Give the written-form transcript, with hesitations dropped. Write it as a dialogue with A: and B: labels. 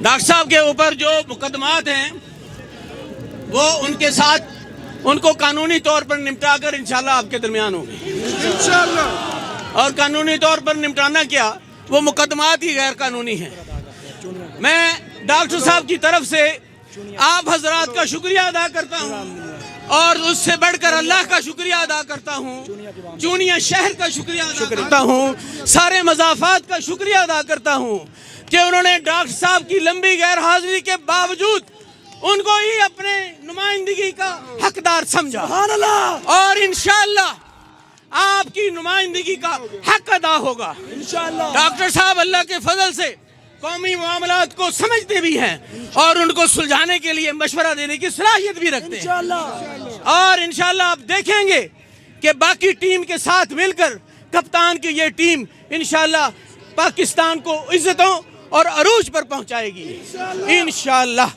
A: Doctor صاحب کے اوپر جو مقدمات ہیں وہ ان کے ساتھ ان کو قانونی طور پر نمٹا کر انشاءاللہ آپ کے درمیان ہوں گے انشاءاللہ۔ اور قانونی طور پر نمٹانا کیا، وہ مقدمات ہی غیر قانونی ہیں۔ میں ڈاکٹر صاحب کی طرف سے آپ حضرات کا شکریہ ادا کرتا ہوں، اور اس سے بڑھ کر اللہ کا شکریہ ادا کرتا ہوں، چونیا شہر کا شکریہ ادا کرتا ہوں، سارے مضافات کا شکریہ ادا کرتا ہوں کہ انہوں نے ڈاکٹر صاحب کی لمبی غیر حاضری کے باوجود ان کو ہی اپنے نمائندگی کا حقدار سمجھا، اور انشاءاللہ آپ کی نمائندگی کا حق ادا ہوگا ڈاکٹر صاحب اللہ کے فضل سے قومی معاملات کو سمجھتے بھی ہیں اور ان کو سلجھانے کے لیے مشورہ دینے کی صلاحیت بھی رکھتے ہیں، اور انشاءاللہ آپ دیکھیں گے کہ باقی ٹیم کے ساتھ مل کر کپتان کی یہ ٹیم انشاءاللہ پاکستان کو عزتوں اور عروج پر پہنچائے گی انشاءاللہ۔